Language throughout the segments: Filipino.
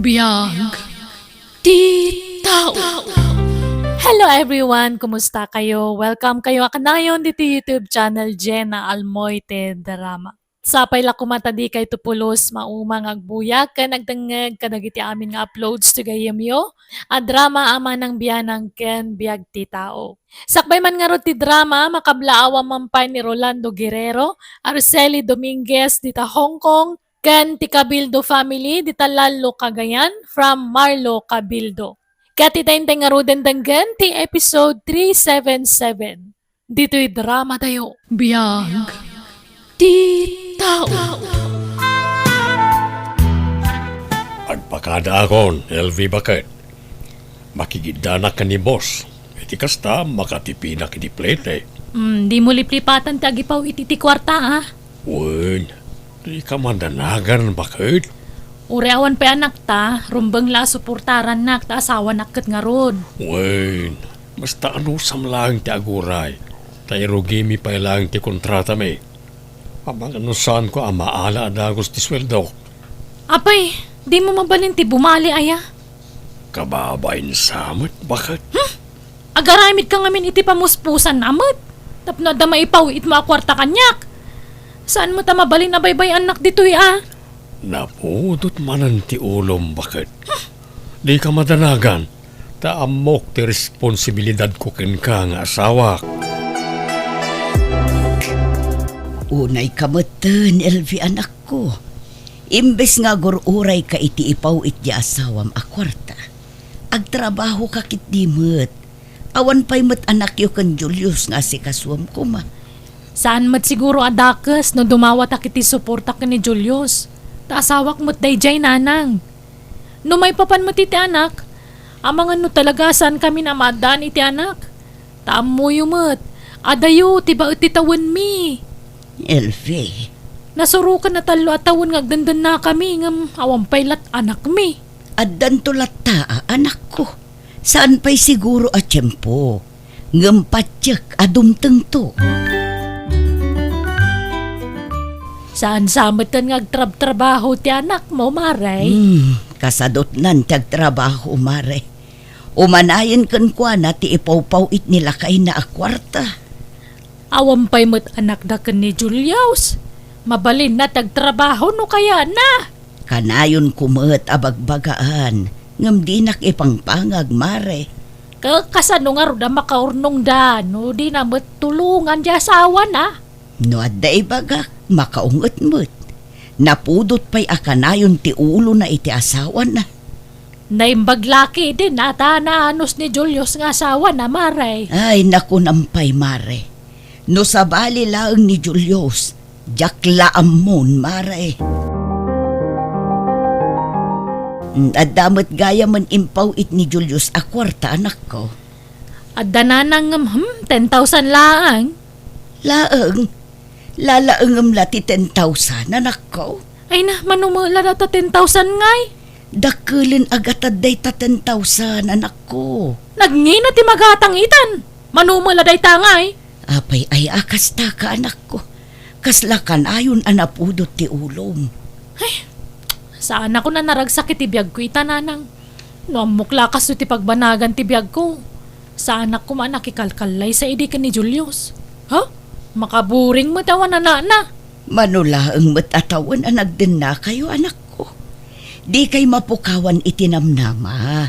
Biag, di tao. Hello everyone! Kumusta kayo? Welcome kayo kanayon dito YouTube channel JENA ALMOITE DRAMA. Sapay la kumatadi kay tupulos maumang agbuyag ka nagdangag kadagiti amin nga uploads to gayemyo. A drama ama ng Bianang ken Biag ti tao. Sakbay man nga ti drama makablaawa mampay ni Rolando Guerrero, Arceli Dominguez dita Hong Kong, ken ti Cabildo family dita Lalo Cagayan from Marlo Cabildo. Katitayntay nga ruden danggan ti episode 377. Dito'y drama tayo. Biag, di tao. Agpakada akon, LV bakit? Makigidanak ka ni boss. Iti kasta, makatipinak iti plate. Di mo liplipatan ti agipaw iti kwarta ha. Uy, di ka mandanagan bakit? Ureawan pa anak ta, rumbang la suportaran nak ta asawa nakket nga rod. Uy, basta ano samlang ti aguray. Tayo gimi pa ilang ti kontrata me. Amang ano saan ko amaala adagos ti sweldo. Apay, di mo mabalin ti bumali aya. Kababain samot, bakit? Agaramid ka ngamin iti pamuspusan namot. Tapno da maipaw it makwarta kanyak. Saan mo ta mabalin na baybay anak dito'y Napudot manan ti ulom, bakit? Di ka madanagan. Taamok ti responsibilidad ko ken ka nga asawa. Unay kamatan, LV anak ko. Imbes nga gururay ka iti ipaw iti asawam akwarta. Agtrabaho ka kit dimot. Awan pa'y mat anak yo kan Julius nga si kaswam ko ma. Saan mat siguro adakas no dumawat akiti suporta ka ni Julius. Ta asawak mo't dayjay nanang. No may papan mo iti anak, amang ano talaga saan kami namadaan iti anak. Taam mo yumot, adayo tiba iti tawon mi. LV, Nasurukan na talo at tawon ngagdandan na kami ngam awampay lat anak mi. addan to latta anak ko. Saan pa'y siguro at tiyempo. Ngampatsyak adumteng to. Saan samatan ngagtrab-trabaho ti anak mo, Maray? Kasadot nan tiyag trabaho, mare. Umanayan kan kwa na ti ipaw-paw it nila kay na akwarta. Awampay mo't anak da ken ni Julius. Mabalin na tagtrabaho no kaya na. Kanayon kumet abagbagaan. Ngam di nak ipangpangag, mare. Kasano nga ro da makaurnong da, no di na matulungan di asawa na. No adday bagak, makaungot-mut. Napudot pa'y akanayon ti ulo na iti asawa na. Naimbag laki din ata na anos ni Julius nga asawa na, Maray. Ay, naku nampay, mare. No sabali laang ni Julius, jaklaam mon, mare. Adamot gaya man impaw it ni Julius akwarta, anak ko. At dananang 10,000 laang. Laang, lalaang lati 10,000, anak ko. Ay na, manumula na ta 10,000 ngay. Dakulin agatad day ta 10,000, anak ko. Nagngina ti magatang itan. Manumula day tangay. Apay ay akas ta ka, anak ko. Kaslakan ayon anapudot ti ulom. Saan ako na naragsakit ti biyag ko itananang. No amukla kaso ti pagbanagan ti biyag ko. Saan ako man nakikalkalay sa idi ka ni Julius. Ha? Makaburing mo tawan na. Manula ang matatawan anag din na kayo, anak ko. Di kay mapukawan itinamnama.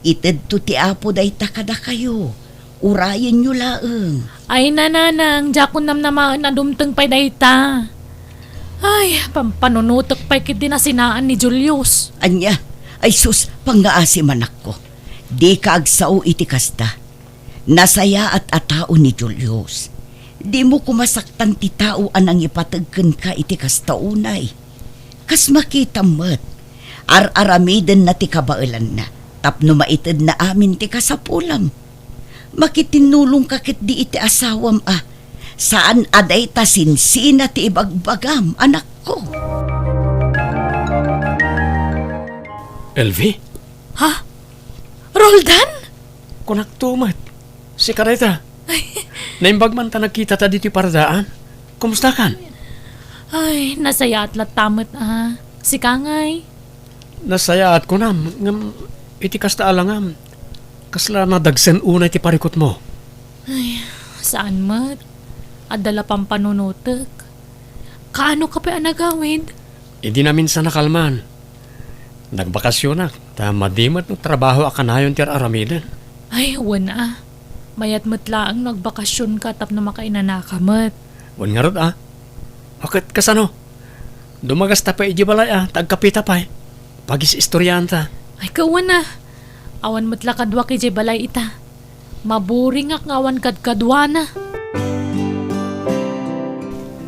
Ited to ti apo day takada kayo. Urayin nyo laang. Ay nananang, jakon namnamaan na dumteng pa'y dayta. Ay, pampanunutok pa'y kiti na sinaan ni Julius. Anya, ay sus, pangaasi manak ko. Di ka agsao iti kasta. Nasaya at atao ni Julius. Di mo kumasaktan ti tao anang ipatagkan ka iti kasta unay. Kas makita mo't, ar-aramiden na ti kabailan na, tapno maited na amin ti kasapulam. Makitinulong kakit di iti asawam saan aday ta sinsina ti ibagbagam, anak ko. LV? Ha? Roldan? Kunaktumat. Si Kareta. Naimbag man ta nagkita ta dito paradaan. Kumusta kan? Ay, nasaya at latamot Si Kangay. Nasayaat ko nam, ngam iti kasta alangam. Kasla nadagsen unay ti parikot mo. Saan mat? Adala pang panunutek. Kaano ka pa nagawid? Hindi na minsan nakalman. Nagbakasyon na, ta madimat no trabaho akanayon ti aramidan. Ay, wana. Mayat matlaang nagbakasyon ka tap na makainanakamat. Wan nga rod Bakit kasano? Dumagas ta pa iji balay tagkapita pa Pagis istoryanta. Ay, kawan na. Awan matla kadwa kay balay ita. Maburing ak ngawan kadkadwa na.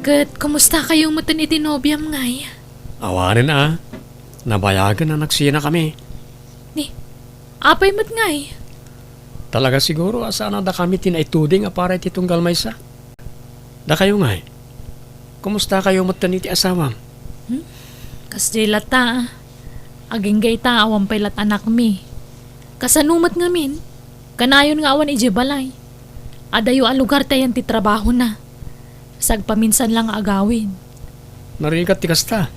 Kat, kumusta kayong matan iti nobyam ngay? Awanin nabayagan na nagsina kami. Ni, apay mat ngay? Talaga siguro asana da kami tinaituding para iti tunggal maysa. Da kayo ngay. Kumusta kayo matan iti asawam? Kasdilat ta. Aging gay ta awan paylat anak mi. Kasanumat ngamin. Kanayon nga awan ije balay. Adayo a lugar tayan ti trabaho na. Sagpaminsan lang agawin. Narigat ti kasta.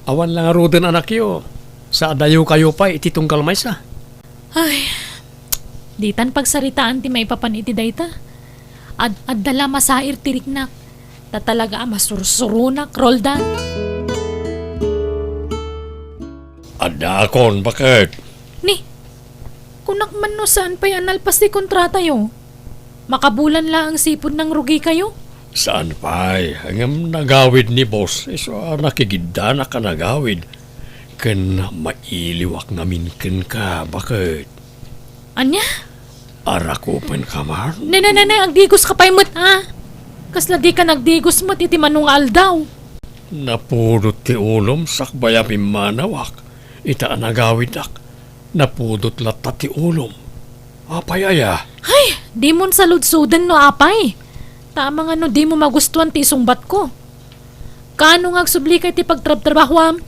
Awan lang aruden anak yo. Sa adayo kayo pa iti tunggal maysa. Ay, ditan pagsaritaan ti may papan iti dayta. Addala masair tiriknak. Tatalaga masursurunak, roldan. Adakon, bakit? Ni, kunak man no saan pa'y analpas ti kontrata yo? Makabulan lang ang sipod ng rugi kayo? Saan pa'y? Hanggang nagawid ni boss. So, nakigida na ka nagawid. Ken mailiwak ngamin ken ka, bakit? Anya? Arakupan ka man? Nanay, agdigos ka pa'y mat Kasla di ka nagdigos mat iti manung aldaw. Napudot ti ulom sakbaya pimanawak. Ita nagawid ak. Napudot lata ti ulom. Apay aya? Ay, di mon saludsudan no apay. Tama nga no di mo magustuhan ti sumbat ko. Kano nga agsubli kay ti pagtrab-trabahwam?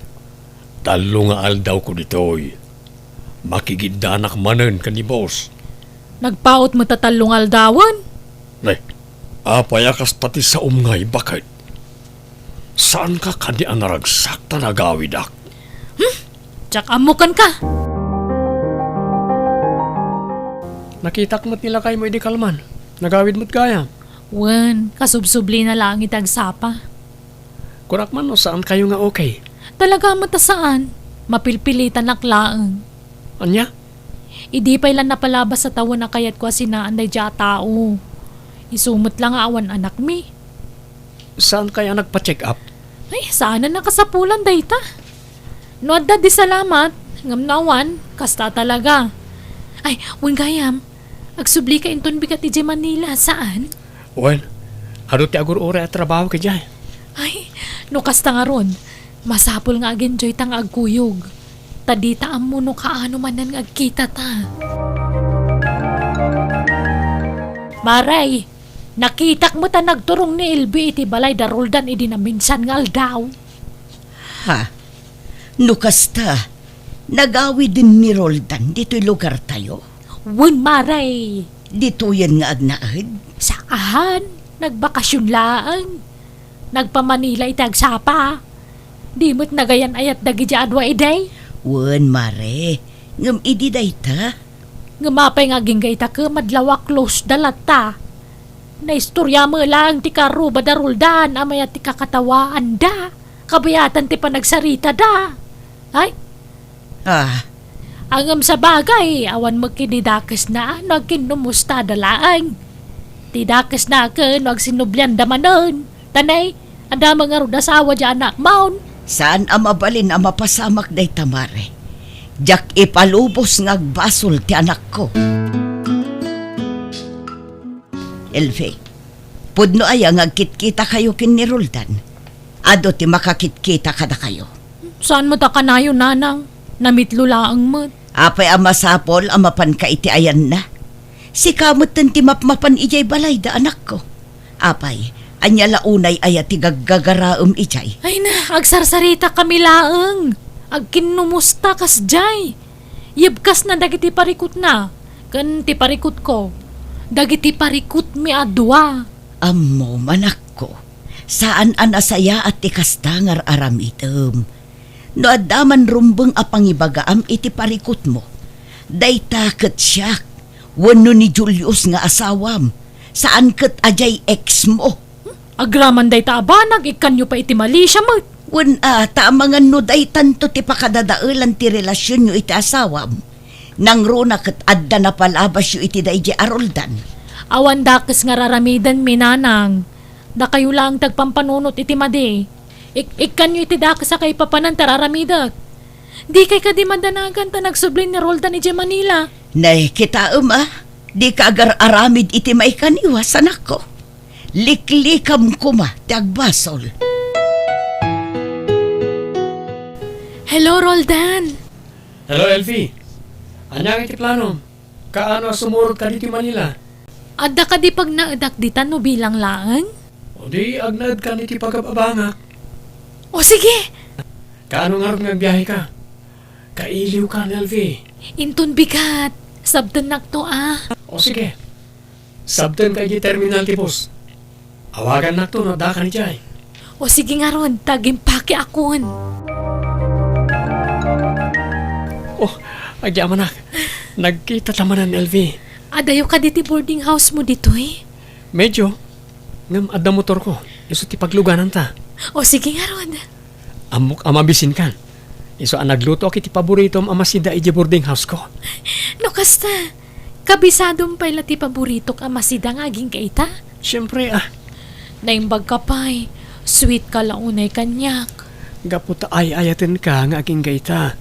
Talo nga aldaw ko ditoy. Makigidanak manen ka ni boss. Nagpaot mo tatalong aldawan? Nay, apayakas pati sa umngay, bakit? Saan ka kadi anaragsak ta nagawid ak? Tsak amukan ka. Nakitak mo't nila kayo mo di kalman. Nagawid mo't gaya. Wen, kasubsubli na lang itagsapa. Kurak man o saan kayo nga okay? Talaga mo ta saan? Mapilpilitan naklaan. Anya? Idi pa ilan napalabas sa tawo na kayat ko sinaan day dya tao. Isumot lang awan anak mi. Saan kaya nagpa-check up? Ay, saan na nakasapulan day ta? No adda di salamat. Ngamnawan, kasta talaga. Ay, wen gayam. Agsubli ka inton bigat iti Manila. Saan? Well, haro ti agur ore at trabaho ka dyan. Ay, no kasta nga ron. Masapol nga agenjoy tang agkuyog. Tadita mo no kaano man nang agkita ta. Maray, nakitak mo ta nagturong ni Ilbi iti balay daruldan idi na minsan nga aldaw. Ha? Nukasta, nagawid din ni Roldan dito'y lugar tayo. Wen maray, Dito yan nga agnaad. saan? Nagbakasyon laang. Nagpa-Manila itagsapa. Di mo't nagayan ayat dagi dya adwa iday. Wen mare, ngam idi dayta. Ngamapay nga ginggay ta ka madlawa close dalata. Naistorya mo lang ti karo badaruldan amaya ti kakatawaan da. Kabayatan ti panagsarita da. Ay, angam sa bagay, awan magkinidakas na nagkinumusta dalaang. Tidakas na ka nagsinublyan damanon. Tanay, anda mga rudasawa dyan anak maun. Saan amabalin ang mapasamak dayta mare? Jak ipalubos nga agbasol ti anak ko. Elfe, pudno ay ang agkitkita kayo kin ni Roldan. Ado ti makakitkita kada kayo. Saan mo ta kanayo nanang? Namitlo laang mo. Apay ang masapol ang mapan ka iti ayan na. Si kamot ti mapmapan ijay balay da anak ko. Apay, anya launay ayat ti gaggagaraom ijay. Ay na, agsarsarita kami laang. Agkinumusta kas jay. Yibkas na dagiti parikot na. Kan ti parikot ko. Dagiti parikot mi adwa. Ammo manak ko, saan an asaya at ikastangar aramitem. No adaman rumbeng apang ibagaam iti parikot mo. Dayta ket siyak, wano ni Julius nga asawam. Saan ket ajay ex mo? Agraman day ta abanag, ikanyo pa iti mali siya mo. Wan taamangan no day tanto ti pakadadailan ti relasyon nyo iti asawam. Nang runa ket adda na palabas yo iti dayjay aroldan. Awan dakes nga raramidan minanang. Da kayo lang tagpampanunot iti madi. Ikanyo iti dakes sa kay papanan tararamidak. Di kay kadi madanagan ta nagsublin ni Roldan iti Manila. Nay, kita di ka agar aramid iti maikaniwasan ako. Liklikam kuma, ti agbasol. Hello, Roldan. Hello, Elfie. Anyang iti plano? Kaano sumurot ka dito Manila? Adda ka di pag naadakditan no bilang laang? O di agnad ka niti pagababanga. O sige, Kaano nga rin biyahe ka? Kailiw ka, Elfie. intun bigat. Sabdan nakto O sige. Sabten kay terminal tipos. Awagan na to, no da ka ni Jai. O sige nga ron, tagimpake akon. Oh, agya manak. Nagkita tamanan, Elfie. Adayo ka diti boarding house mo dito eh. Medyo. Ngam adda motor ko. Iso ti pagluganan ta. O sige nga ron. Amok amabisin kan. Iso ang nagluto ako iti paboritong amasida iti boarding house ko. No kasta, kabisadong pala ti paborito ka masidang aging kaita. Siyempre Naimbag ka pa'y, sweet ka launay kanyak. gaputa ayatin ka nga aking gaita.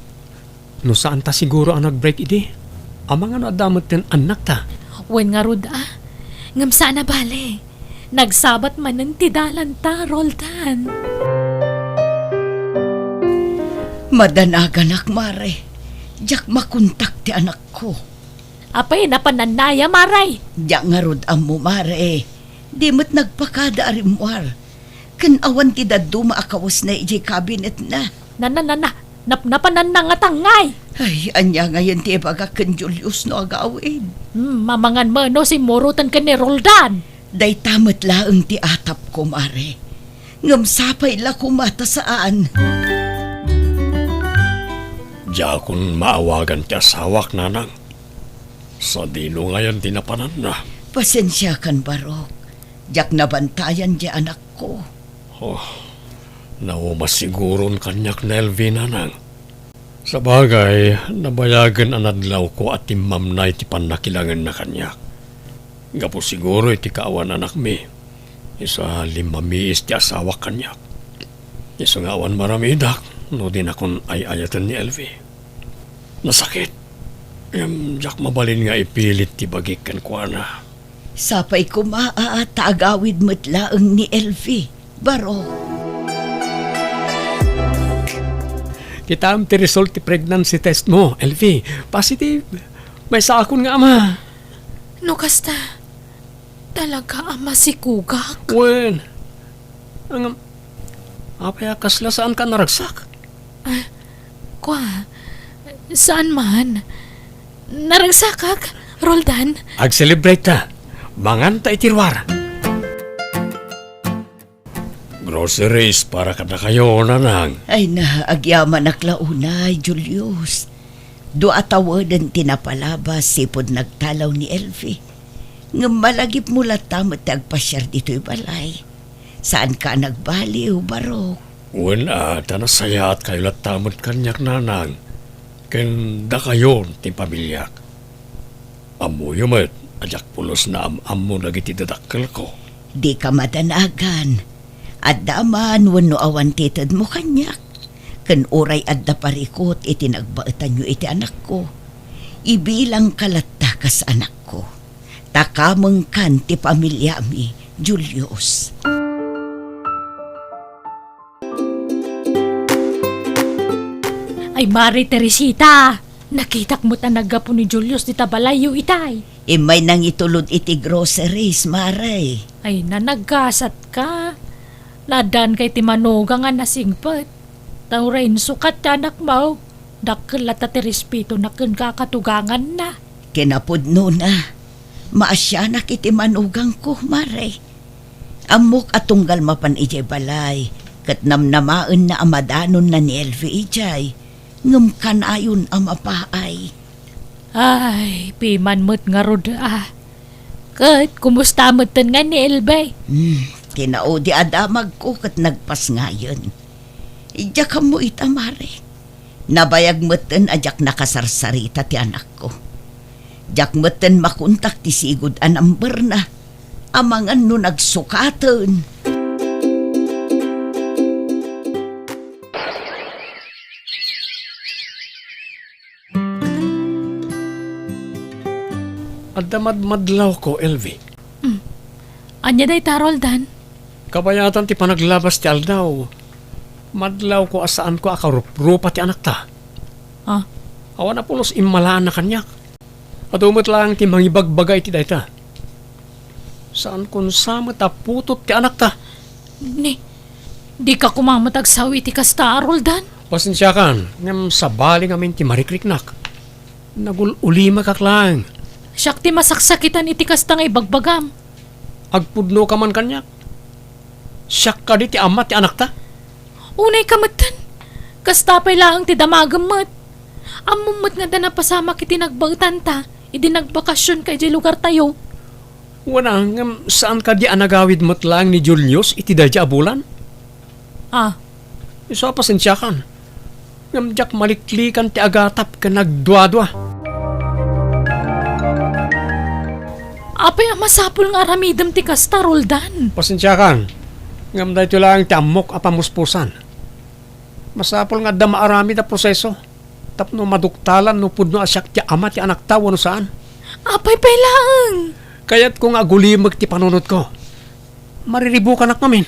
No saan ta siguro ang nag-break idi? Amang ano adamot ten anak ta. Wen nga rod ngam saan na bale. Nagsabat man ng tidalan ta, Roldan. Madanagan mare. Diyak makontak ti anak ko. Apay napananaya, maray. Diyak nga rod mo mare. Di mo't nagpakada arimwar. Kan awan ti daduma akawas na iji cabinet na. Napanan na nga tangay. Ay, anya ngayon ti baga kan Julius no agawin. Mamangan mo no si Morutan ka ni Roldan. Day tamat laeng ti atap ko mare. Ngam sapay la kumata saan. Diya kung maawagan ti asawak nanang. Sa dino ngayon tinapanan na. Pasensya kan barok. Diyak nabantayan di anak ko. Oh, naumas siguron kanyak na Elvie nanang. Sa bagay, nabayagan ang adlaw ko at timam na iti panakilangan na kanyak. Gapo siguro iti kaawan anak mi. Isa limamiis ti asawa kanyak. Isa nga awan maramidak, no din akong ayayatan ni Elvie. Nasakit. Diyak mabalin nga ipilit ti bagikan ko na. Sapay ko taagawid mo't laeng ni Elfie. Baro. Kita am ti result ti pregnancy test mo, Elfie. Positive. May sakon nga ama. No kasta, talaga ama si Kugak. Wen. Ang apaya kasla saan ka naragsak? Saan man? Naragsakak, Roldan. Ag-celebrate ta. Manganta itirwar. Groceries para kada kayo nanang. Ay na, agyaman aklaunay, Julius. Do atawadan tinapalabas sipod nagtalaw ni Elfie. Nga malagip mo latam at agpasyar dito'y balay. Saan ka nagbaliw, barok? Wala, tanasaya at kayo latamot kanyak nanang. Kanda kayo ti pamilyak. Amo yumet, ajak pulos na am-amo nagiti dadakkel ko. Di ka madanagan. At daman wano awan titad mo kanyak. Kan oray adda parikot iti nagbaetan nyo iti anak ko. Ibilang kalatta kas anak ko. Takameng kan ti pamilya mi, Julius. Ay, Mari Teresita, nakitak mo tanaga po ni Julius di tabalayo itay. May nang itulod iti groceries, Maray. Ay, nanagkasat ka. Nadan kay timanuga nga nasingpet. Tawrain sukat anak mo. Dakkel at respeto na kun kakatugangan na. Kinapudno na. Maasyanak iti manugang ko, Maray. Amok at tunggal mapan iti balay. Kat namnamaan na amadanon na ni Elvi ijay, ngam kanayon amapaay. Ay, piman mo't nga rod Kat, kumusta mo't nga ni Elbay? Tinao di adamag ko kat nagpas ngayon. Ija ka mo itamare. Nabayag moten ajak nakasarsarita ti anak ko. Jak moten makuntak ti sigud anamber na. Amangan no nagsukatan. Adamad-madlaw ko, Elvi. Anya day Roldan? Kabayatan ti panaglabas ti aldaw. Madlaw ko asaan ko akarupa ti anak ta. Ah, Awan na pulos imalaan na kanyak. At umot lang ti mangibagbagay ti dayta. Saan kun sama ta putot ti anak ta? di ka kumamatag sawi ti kasta, Roldan? Pasensya kan, ngam sabali ngamin ti marikriknak. Nagululima kaklang. Siyak ti masaksakitan iti kasta nga ibagbagam. Agpudno ka man kanyak. Siyak ka di ti ama ti anak ta. Unay kamatan. Kastapay lang ti damagamot. Amumot nga da napasama kiti nagbagtan ta. Idi nagbakasyon kay di lugar tayo. Wala, ngam saan ka di anagawid mo't lang ni Julius iti dadya abulan? Ah, Iso pasensya kan. Ngam jak maliklikan ti agatap ka nagdwa-dwa. apay ang masapul nga aramidam ti kasta, Roldan. Pasensya kan. Ngam dahito lang ti amok apamuspusan. Masapol nga dama arami na proseso. Tapno maduktalan no pudno asyak ti ama ti anak tawa no saan. Apay pay lang. Kaya't kung agulimag ti panunod ko, mariribo ka nak namin.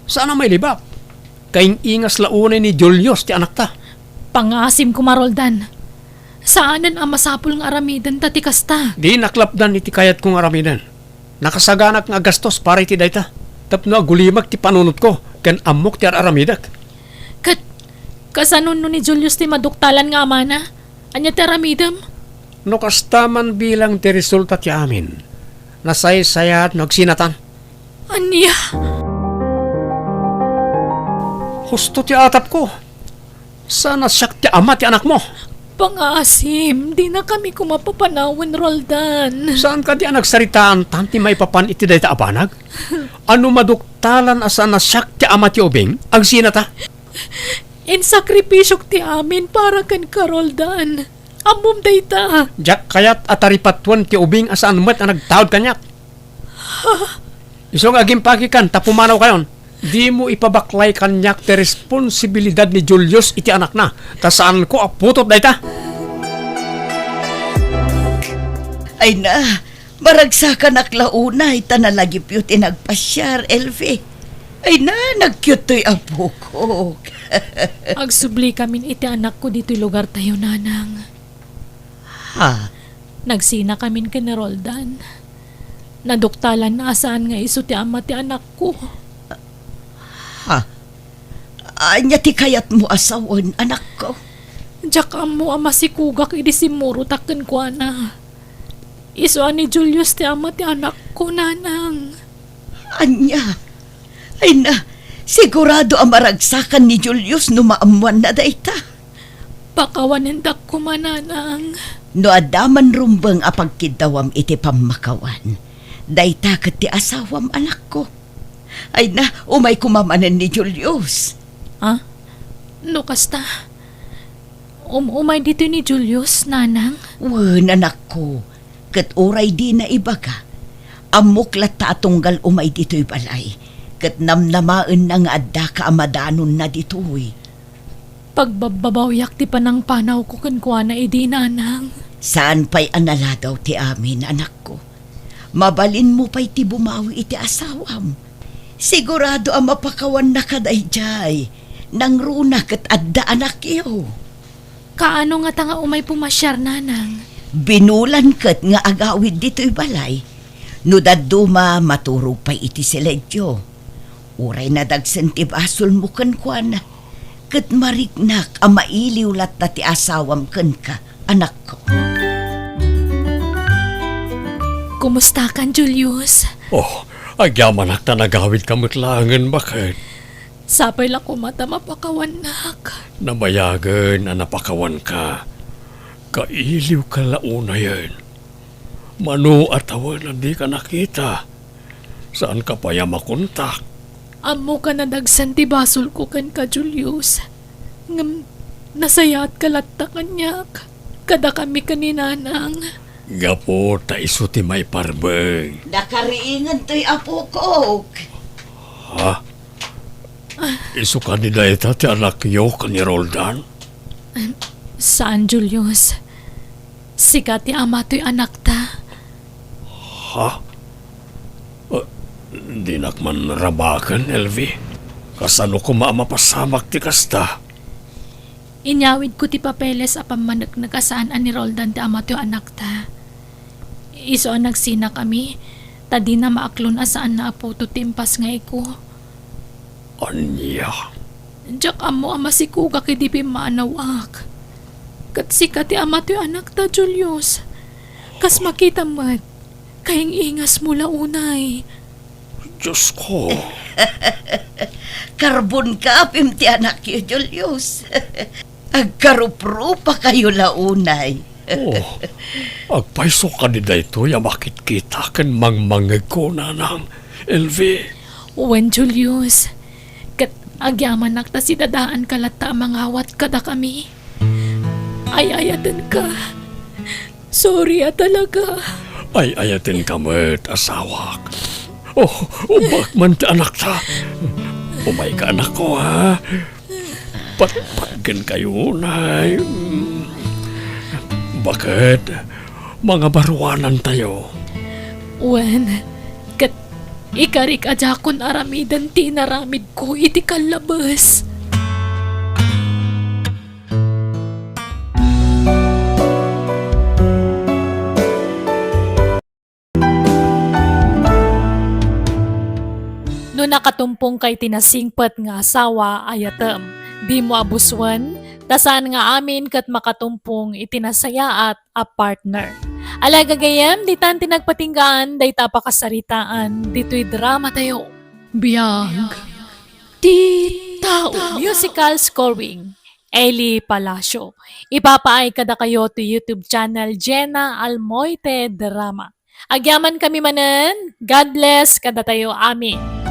Saan ang may libak? Kaing ingas launay ni Julius ti anak ta. Pangasim ko, Roldan. Saanan ang masapul nga aramidan ta ti kasta? Di naklapdan iti kayat kong aramidan. Nakasaganak nga gastos para iti dayta. Tapno agulimag ti panunod ko, kan amok ti aramidak. Kasanon no ni Julius ti maduktalan nga amana? Anya ti aramidam? No kastaman bilang ti resulta ti amin. Nasay-sayat nagsinatan. Anya? Husto ti atap ko. Sana siyak ti ama ti anak mo. Pangasim, di na kami kumapapanawan, Roldan. Saan ka di nagsaritaan tanti may papan iti dayta abanag? Ano maduktalan asa na siyak ti ama ti ubing? Ang sinata? In sakripisyok ti amin para kan ka, Roldan. Amom dayta. Jak kayat ataripatuan ti ubing asaan met na nagtawad kanyak. Isong aging pagikan tapumanaw kayon. Di mo ipabaklay kanyak ti responsibilidad ni Julius iti anak na. Tasaan ko aputot dayta. Ay na, maragsakan aklaunay tanalagip yu tinagpasyar, Elvi. Ay na, nagkyutoy apo ko. Agsubli kamin iti anak ko dito'y lugar tayo, nanang. Ha? Nagsina kamin ka ni Roldan. Naduktalan na asaan nga iso ti ama ti anak ko. Ha? Anya ti kayat mo asawan, anak ko. Diyak mo ama si Kugak idi si Muro taken ko na. Iso ni Julius ti ama ti anak ko, nanang. Anya? Ay na, sigurado ang maragsakan ni Julius no maamuan na dayta. Pakawanindak ko, mananang. No adaman rumbang apagkidawam iti pamakawan. Dayta ket ti asawam anak ko. Ay na, umay kumamanan ni Julius. Ha? No kasta? Umay dito ni Julius, nanang? Wen, anak ko. Ket oray di na iba ka. Amok lata atunggal umay dito'y balay. Ket namnamaan na nga adda ka amadanon na dito'y. Pagbabawyak ti panang panaw ko kankwa na idi, nanang. Saan pa'y anala daw ti amin, anak ko? Mabalin mo pa'y ti bumawi iti asawam. Sigurado ang mapakawan na kadayjay. Nang runa ket adda anak iyo. Kaano nga tanga umay pumasyar, nanang? Binulan ket nga agawid dito'y balay. No daduma maturog pa'y iti seledyo. Uray na dagsen ti basol mo kankwana. Ket mariknak ang mailiw lat na ti asawam ken ka, anak ko. Kumusta kan, Julius? Oh, agyaman ak na nagawid kamutlangan bakit? Sapay la ko mata mapakawanak. Nabayagan na napakawan ka. Kailiw ka launa yan. Mano atawan na di ka nakita. Saan ka pa makontak? Amo ka na dagsan ti basol ko kan ka, Julius. Ngam, nasayat kalatta kanyak. Kada kami kaninanang. Gapo ta iso ti may parbeng. Nakariingan to'y apo ko. Ha? Iso ka ni Daita ti anak yo ka ni Roldan? Saan, Julius? Sikat ti ama to'y anak ta. Ha? Di nakman rabakan, Elvi. Kasano ko maamapasamak ti kasta? Inyawid ko ti papeles a pamanak nagasaan ni Roldan ti ama to'y anak ta. Iso ang nagsina kami. Tadi na maaklon asaan na aputo timpas nga ko. Anya? Diyak amo ama si Kuga kay di pimanawak. Kat sikat ti ama to'y anak ta, Julius. Kas makita mat, kayang ingas mula unay. Diyos ko. Karbon ka, ti anak yo, Julius. Agkarupro pa kayo launay. Oh, agpaiso ka ni Daito ya makit kita kan mangmangag ko nanang, Elvi. When, Julius, kat agyaman nakta si dadaan kalata mangawat kada kami. Ay-ayatan ka. Sorry talaga. Ay ayatin ka met, asawak. Oh, ubak man ti anak ta. Umay ka anak ko, ha? Patpatgan kayo, nay. Bakit? Mga baruanan tayo. When, kat ikarik ajakon aramidan ti naramid ko iti kalabas. No nakatumpong kay tinasingpat nga asawa ayatem, di mo abuswan, tasan nga amin kat makatumpong itinasaya at a partner. Alaga gayam, di tan tinagpatinggaan, day tapakasaritaan, dito'y drama tayo. Biag, di tao. Musical scoring, Eli Palacio. Ipapaay kada kayo to YouTube channel JENA ALMOITE DRAMA. Agyaman kami manen, God bless kada tayo amin.